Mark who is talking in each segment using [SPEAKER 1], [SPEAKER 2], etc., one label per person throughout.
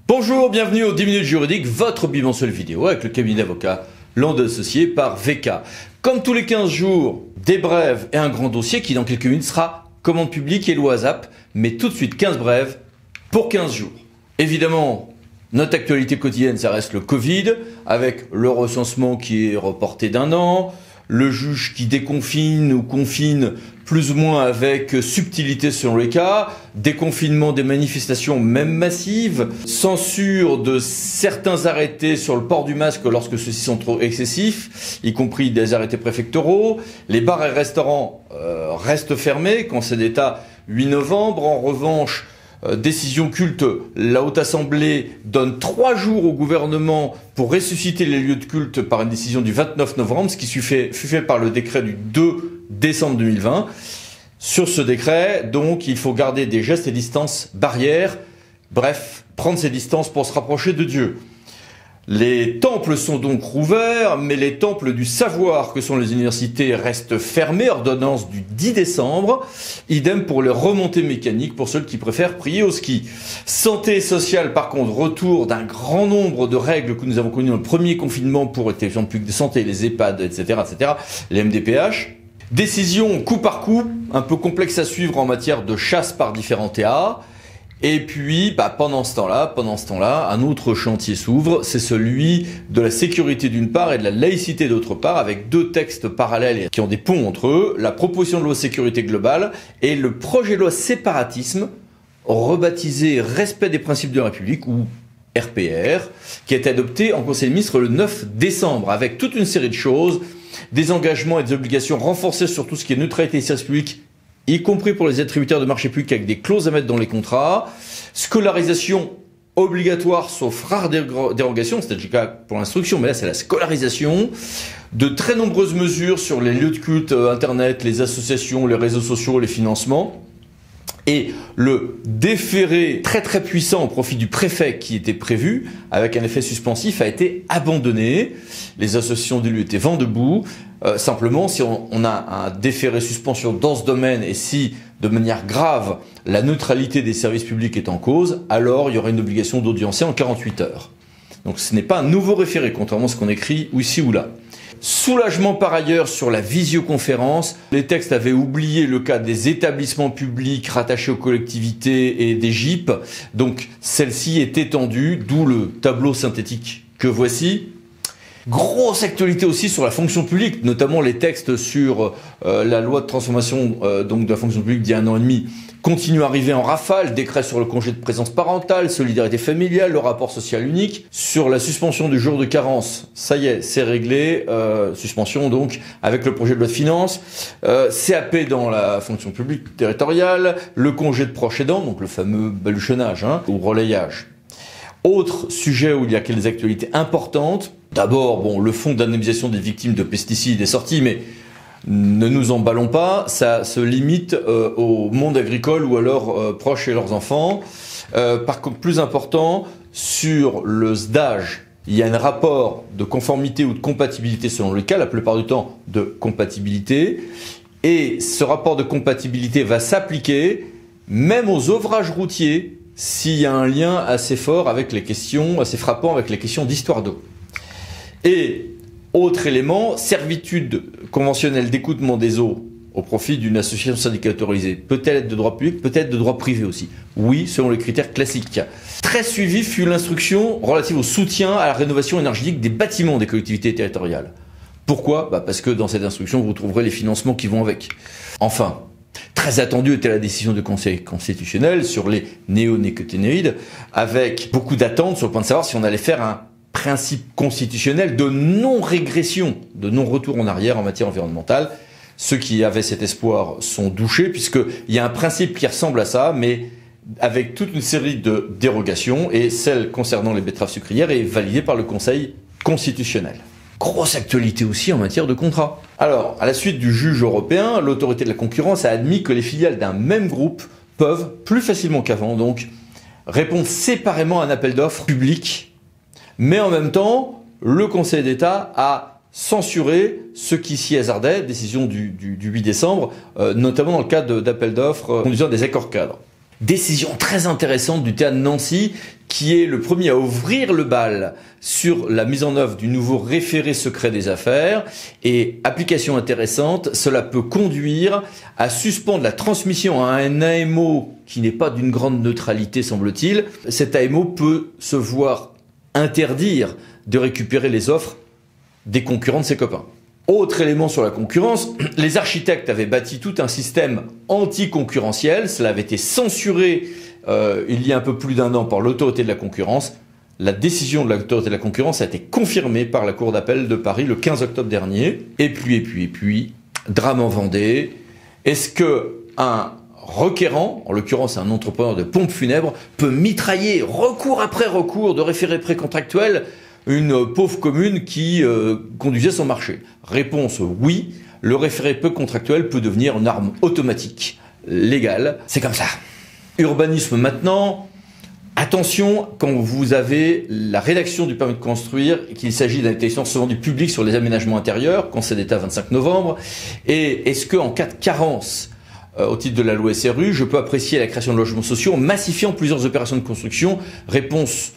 [SPEAKER 1] Bonjour, bienvenue aux 10 minutes juridiques, votre bimensuel vidéo avec le cabinet d'avocats Landau associé par VK. Comme tous les 15 jours, des brèves et un grand dossier qui dans quelques minutes sera commande publique et loi ASAP, mais tout de suite 15 brèves pour 15 jours. Évidemment, notre actualité quotidienne, ça reste le Covid, avec le recensement qui est reporté d'1 an, le juge qui déconfine ou confine plus ou moins avec subtilité selon les cas, déconfinement des manifestations même massives, censure de certains arrêtés sur le port du masque lorsque ceux-ci sont trop excessifs, y compris des arrêtés préfectoraux, les bars et restaurants restent fermés, Conseil d'État 8 novembre, en revanche, décision culte, la Haute Assemblée donne 3 jours au gouvernement pour ressusciter les lieux de culte par une décision du 29 novembre, ce qui fut fait par le décret du 2 décembre 2020. Sur ce décret, donc, il faut garder des gestes et distances barrières, bref, prendre ses distances pour se rapprocher de Dieu. Les temples sont donc rouverts, mais les temples du savoir que sont les universités restent fermés, ordonnance du 10 décembre. Idem pour les remontées mécaniques pour ceux qui préfèrent prier au ski. Santé sociale, par contre, retour d'un grand nombre de règles que nous avons connues dans le premier confinement pour les établissements publics de santé, les EHPAD, etc., les MDPH. Décision coup par coup, un peu complexe à suivre en matière de chasse par différents TA. Et puis, pendant ce temps-là, un autre chantier s'ouvre, c'est celui de la sécurité d'une part et de la laïcité d'autre part, avec 2 textes parallèles qui ont des ponts entre eux, la proposition de loi sécurité globale et le projet de loi séparatisme, rebaptisé respect des principes de la République, ou RPR, qui a été adopté en Conseil des ministres le 9 décembre, avec toute une série de choses, des engagements et des obligations renforcées sur tout ce qui est neutralité des services publics, y compris pour les attributaires de marché public avec des clauses à mettre dans les contrats, scolarisation obligatoire sauf rare dérogation, c'était le cas pour l'instruction, mais là c'est la scolarisation, de très nombreuses mesures sur les lieux de culte, internet, les associations, les réseaux sociaux, les financements, et le déféré très très puissant au profit du préfet qui était prévu, avec un effet suspensif, a été abandonné. Les associations d'élus étaient vent debout. Simplement, si on a un déféré suspension dans ce domaine et si, de manière grave, la neutralité des services publics est en cause, alors il y aurait une obligation d'audiencer en 48 heures. Donc ce n'est pas un nouveau référé, contrairement à ce qu'on écrit ou ici ou là. Soulagement par ailleurs sur la visioconférence. Les textes avaient oublié le cas des établissements publics rattachés aux collectivités et des GIP. Donc celle-ci est étendue, d'où le tableau synthétique que voici. Grosse actualité aussi sur la fonction publique, notamment les textes sur la loi de transformation donc de la fonction publique d'il y a 1 an et demi continuent à arriver en rafale, décret sur le congé de présence parentale, solidarité familiale, le rapport social unique, sur la suspension du jour de carence, ça y est, c'est réglé, suspension donc avec le projet de loi de finances, CAP dans la fonction publique territoriale, le congé de proche aidant, donc le fameux baluchonnage ou relayage. Autre sujet où il y a quelques actualités importantes. D'abord, le fonds d'indemnisation des victimes de pesticides est sorti, mais ne nous emballons pas, ça se limite au monde agricole ou alors proches et leurs enfants. Par contre, plus important, sur le SDAGE, il y a un rapport de conformité ou de compatibilité selon le cas, la plupart du temps de compatibilité, et ce rapport de compatibilité va s'appliquer même aux ouvrages routiers, s'il y a un lien assez fort avec les questions, assez frappant avec les questions d'histoire d'eau. Et, autre élément, servitude conventionnelle d'écoutement des eaux au profit d'une association syndicale autorisée. Peut-elle être de droit public, peut-être de droit privé aussi. Oui, selon les critères classiques. Très suivi fut l'instruction relative au soutien à la rénovation énergétique des bâtiments des collectivités territoriales. Pourquoi ? Parce que dans cette instruction, vous trouverez les financements qui vont avec. Enfin, très attendue était la décision du Conseil constitutionnel sur les néonicotinoïdes, avec beaucoup d'attentes sur le point de savoir si on allait faire un principe constitutionnel de non-régression, de non-retour en arrière en matière environnementale. Ceux qui avaient cet espoir sont douchés, puisqu'il y a un principe qui ressemble à ça, mais avec toute une série de dérogations, et celle concernant les betteraves sucrières est validée par le Conseil constitutionnel. Grosse actualité aussi en matière de contrat. Alors, à la suite du juge européen, l'autorité de la concurrence a admis que les filiales d'un même groupe peuvent, plus facilement qu'avant donc, répondre séparément à un appel d'offres public, mais en même temps, le Conseil d'État a censuré ceux qui s'y hasardaient, décision du 8 décembre, notamment dans le cadre d'appels d'offres conduisant à des accords cadres. Décision très intéressante du TA de Nancy, qui est le premier à ouvrir le bal sur la mise en œuvre du nouveau référé secret des affaires. Et application intéressante, cela peut conduire à suspendre la transmission à un AMO qui n'est pas d'une grande neutralité, semble-t-il. Cet AMO peut se voir interdire de récupérer les offres des concurrents de ses copains. Autre élément sur la concurrence, les architectes avaient bâti tout un système anticoncurrentiel. Cela avait été censuré il y a un peu plus d'1 an par l'autorité de la concurrence. La décision de l'autorité de la concurrence a été confirmée par la Cour d'appel de Paris le 15 octobre dernier. Et puis, drame en Vendée. Est-ce que un requérant, en l'occurrence un entrepreneur de pompes funèbres, peut mitrailler recours après recours de référés précontractuels une pauvre commune qui conduisait son marché? Réponse oui, le référé peu contractuel peut devenir une arme automatique, légale, c'est comme ça. Urbanisme maintenant, attention quand vous avez la rédaction du permis de construire et qu'il s'agit d'un établissement du public sur les aménagements intérieurs, Conseil d'État 25 novembre, et est-ce qu'en cas de carence au titre de la loi SRU, je peux apprécier la création de logements sociaux en massifiant plusieurs opérations de construction? Réponse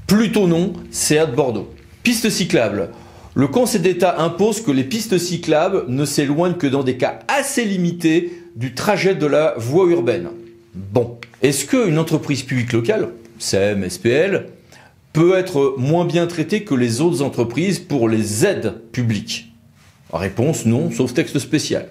[SPEAKER 1] plutôt non, CA de Bordeaux. Pistes cyclables. Le Conseil d'État impose que les pistes cyclables ne s'éloignent que dans des cas assez limités du trajet de la voie urbaine. Bon. Est-ce qu'une entreprise publique locale, CM, SPL, peut être moins bien traitée que les autres entreprises pour les aides publiques? Réponse non, sauf texte spécial.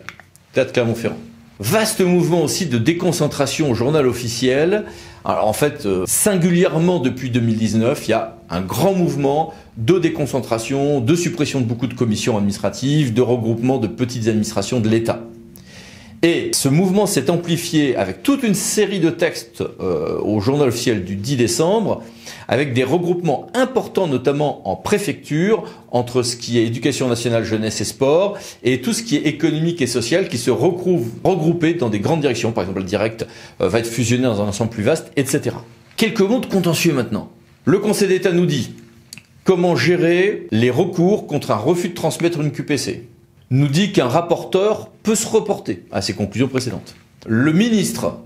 [SPEAKER 1] Théâtre Clermont-Ferrand. Vaste mouvement aussi de déconcentration au journal officiel. Alors en fait, singulièrement depuis 2019, il y a un grand mouvement de déconcentration, de suppression de beaucoup de commissions administratives, de regroupement de petites administrations de l'État. Et ce mouvement s'est amplifié avec toute une série de textes au journal officiel du 10 décembre, avec des regroupements importants, notamment en préfecture, entre ce qui est éducation nationale, jeunesse et sport, et tout ce qui est économique et social, qui se regroupé dans des grandes directions. Par exemple, le direct va être fusionné dans un ensemble plus vaste, etc. Quelques mots de contentieux maintenant. Le Conseil d'État nous dit comment gérer les recours contre un refus de transmettre une QPC. Nous dit qu'un rapporteur peut se reporter à ses conclusions précédentes. Le ministre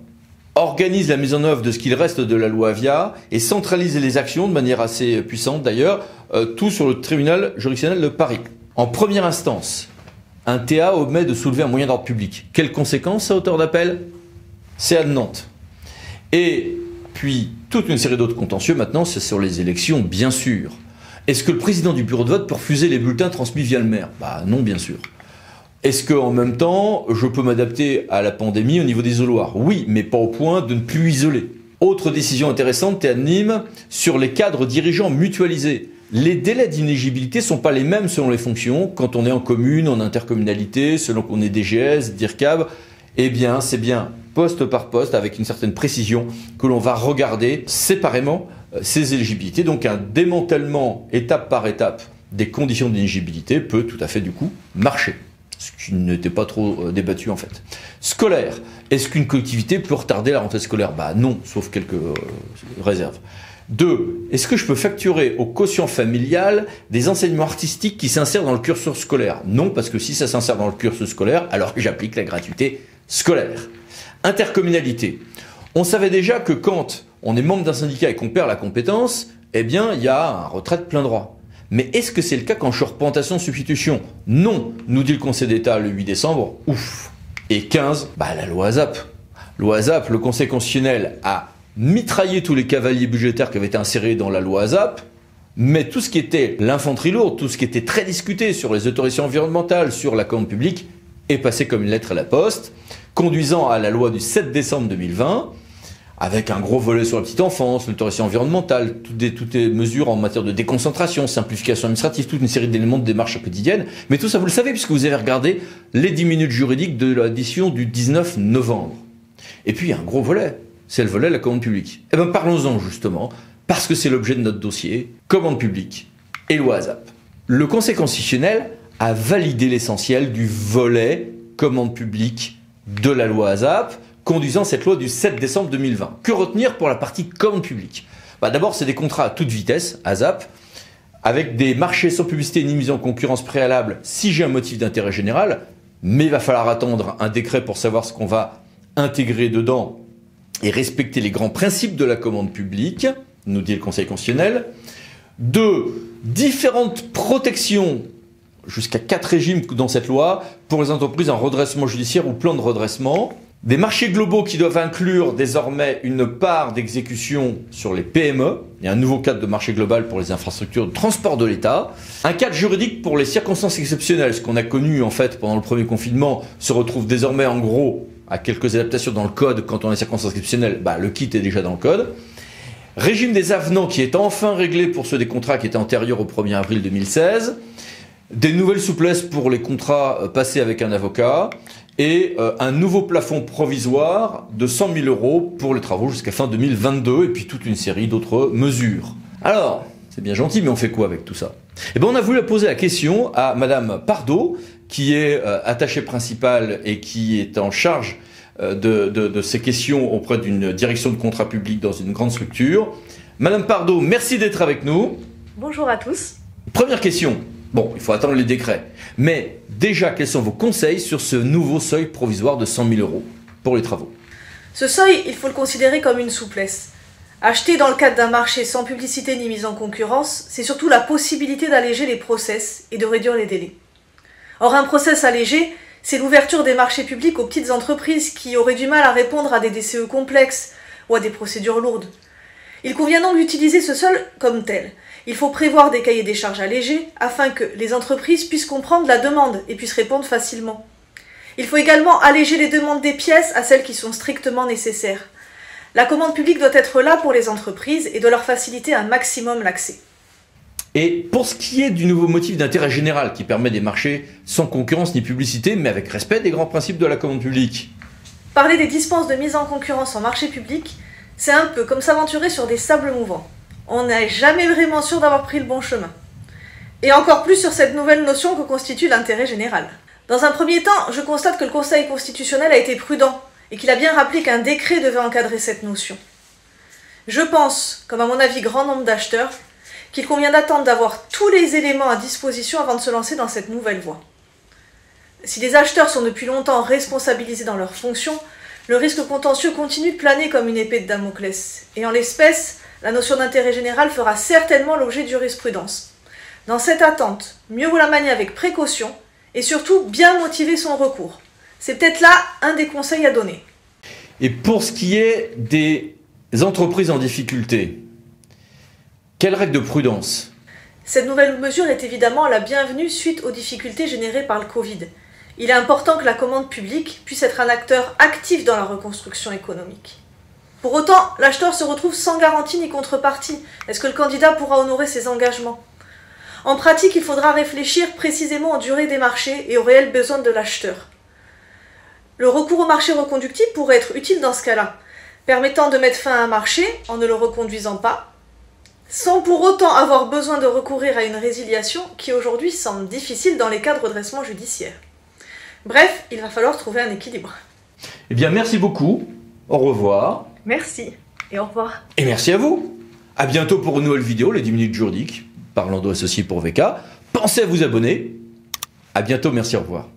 [SPEAKER 1] organise la mise en œuvre de ce qu'il reste de la loi Avia et centralise les actions de manière assez puissante d'ailleurs, tout sur le tribunal juridictionnel de Paris. En première instance, un TA omet de soulever un moyen d'ordre public. Quelles conséquences à hauteur d'appel? CA de Nantes. Et puis, toute une série d'autres contentieux maintenant, c'est sur les élections, bien sûr. Est-ce que le président du bureau de vote peut refuser les bulletins transmis via le maire? Bah non, bien sûr. Est-ce qu'en même temps, je peux m'adapter à la pandémie au niveau des isoloirs? Oui, mais pas au point de ne plus isoler. Autre décision intéressante, Théâtre Nîmes, sur les cadres dirigeants mutualisés. Les délais d'inéligibilité ne sont pas les mêmes selon les fonctions. Quand on est en commune, en intercommunalité, selon qu'on est DGS, DIRCAB, eh bien, c'est bien poste par poste, avec une certaine précision, que l'on va regarder séparément ces éligibilités. Donc un démantèlement étape par étape des conditions d'éligibilité peut tout à fait du coup marcher. Ce qui n'était pas trop débattu en fait. Scolaire. Est-ce qu'une collectivité peut retarder la rentrée scolaire? Bah non, sauf quelques réserves. 2. Est-ce que je peux facturer au quotient familial des enseignements artistiques qui s'insèrent dans le cursus scolaire? Non, parce que si ça s'insère dans le cursus scolaire, alors j'applique la gratuité scolaire. Intercommunalité. On savait déjà que quand on est membre d'un syndicat et qu'on perd la compétence, eh bien, il y a un retrait de plein droit. Mais est-ce que c'est le cas quand je suis représentation de substitution? Non, nous dit le Conseil d'État le 8 décembre. Ouf. Et 15, la loi ASAP. Loi ASAP, le Conseil constitutionnel a mitraillé tous les cavaliers budgétaires qui avaient été insérés dans la loi ASAP, mais tout ce qui était l'infanterie lourde, tout ce qui était très discuté sur les autorisations environnementales, sur la commande publique, est passé comme une lettre à la poste, conduisant à la loi du 7 décembre 2020, avec un gros volet sur la petite enfance, l'autorisation environnementale, toutes les mesures en matière de déconcentration, simplification administrative, toute une série d'éléments de démarche quotidienne. Mais tout ça, vous le savez, puisque vous avez regardé les 10 minutes juridiques de l'édition du 19 novembre. Et puis, il y a un gros volet, c'est le volet de la commande publique. Eh bien, parlons-en justement, parce que c'est l'objet de notre dossier, commande publique et loi ASAP. Le Conseil constitutionnel a validé l'essentiel du volet commande publique de la loi ASAP, conduisant cette loi du 7 décembre 2020. Que retenir pour la partie commande publique? D'abord, c'est des contrats à toute vitesse, ASAP, avec des marchés sans publicité ni mise en concurrence préalable si j'ai un motif d'intérêt général, mais il va falloir attendre un décret pour savoir ce qu'on va intégrer dedans et respecter les grands principes de la commande publique, nous dit le Conseil constitutionnel. 2. Différentes protections, jusqu'à 4 régimes dans cette loi, pour les entreprises en redressement judiciaire ou plan de redressement. Des marchés globaux qui doivent inclure désormais une part d'exécution sur les PME, et un nouveau cadre de marché global pour les infrastructures de transport de l'État. Un cadre juridique pour les circonstances exceptionnelles, ce qu'on a connu en fait pendant le premier confinement, se retrouve désormais en gros à quelques adaptations dans le code. Quand on a circonstances exceptionnelles, le kit est déjà dans le code. Régime des avenants qui est enfin réglé pour ceux des contrats qui étaient antérieurs au 1er avril 2016. Des nouvelles souplesses pour les contrats passés avec un avocat. Et un nouveau plafond provisoire de 100 000 € pour les travaux jusqu'à fin 2022, et puis toute une série d'autres mesures. Alors, c'est bien gentil, mais on fait quoi avec tout ça? Eh bien, on a voulu poser la question à Madame Pardo, qui est attachée principale et qui est en charge de ces questions auprès d'une direction de contrat public dans une grande structure. Madame Pardo, merci d'être avec nous.
[SPEAKER 2] Bonjour à tous.
[SPEAKER 1] Première question. Bon, il faut attendre les décrets. Mais déjà, quels sont vos conseils sur ce nouveau seuil provisoire de 100 000 € pour les travaux?
[SPEAKER 2] Ce seuil, il faut le considérer comme une souplesse. Acheter dans le cadre d'un marché sans publicité ni mise en concurrence, c'est surtout la possibilité d'alléger les process et de réduire les délais. Or, un process allégé, c'est l'ouverture des marchés publics aux petites entreprises qui auraient du mal à répondre à des DCE complexes ou à des procédures lourdes. Il convient donc d'utiliser ce seuil comme tel. Il faut prévoir des cahiers des charges allégés afin que les entreprises puissent comprendre la demande et puissent répondre facilement. Il faut également alléger les demandes des pièces à celles qui sont strictement nécessaires. La commande publique doit être là pour les entreprises et doit leur faciliter un maximum l'accès.
[SPEAKER 1] Et pour ce qui est du nouveau motif d'intérêt général qui permet des marchés sans concurrence ni publicité, mais avec respect des grands principes de la commande publique.
[SPEAKER 2] Parler des dispenses de mise en concurrence en marché public, c'est un peu comme s'aventurer sur des sables mouvants. On n'est jamais vraiment sûr d'avoir pris le bon chemin. Et encore plus sur cette nouvelle notion que constitue l'intérêt général. Dans un premier temps, je constate que le Conseil constitutionnel a été prudent et qu'il a bien rappelé qu'un décret devait encadrer cette notion. Je pense, comme à mon avis grand nombre d'acheteurs, qu'il convient d'attendre d'avoir tous les éléments à disposition avant de se lancer dans cette nouvelle voie. Si les acheteurs sont depuis longtemps responsabilisés dans leurs fonctions, le risque contentieux continue de planer comme une épée de Damoclès. Et en l'espèce, la notion d'intérêt général fera certainement l'objet de jurisprudence. Dans cette attente, mieux vaut la manier avec précaution et surtout bien motiver son recours. C'est peut-être là un des conseils à donner.
[SPEAKER 1] Et pour ce qui est des entreprises en difficulté, quelle règle de prudence?
[SPEAKER 2] Cette nouvelle mesure est évidemment la bienvenue suite aux difficultés générées par le Covid. Il est important que la commande publique puisse être un acteur actif dans la reconstruction économique. Pour autant, l'acheteur se retrouve sans garantie ni contrepartie. Est-ce que le candidat pourra honorer ses engagements? En pratique, il faudra réfléchir précisément aux durées des marchés et aux réels besoins de l'acheteur. Le recours au marché reconductible pourrait être utile dans ce cas-là, permettant de mettre fin à un marché en ne le reconduisant pas, sans pour autant avoir besoin de recourir à une résiliation qui aujourd'hui semble difficile dans les cas de redressement judiciaire. Bref, il va falloir trouver un équilibre.
[SPEAKER 1] Eh bien, merci beaucoup. Au revoir.
[SPEAKER 2] Merci et au revoir.
[SPEAKER 1] Et merci à vous. À bientôt pour une nouvelle vidéo, les 10 minutes juridiques, par Lando Associés pour VK. Pensez à vous abonner. À bientôt, merci, au revoir.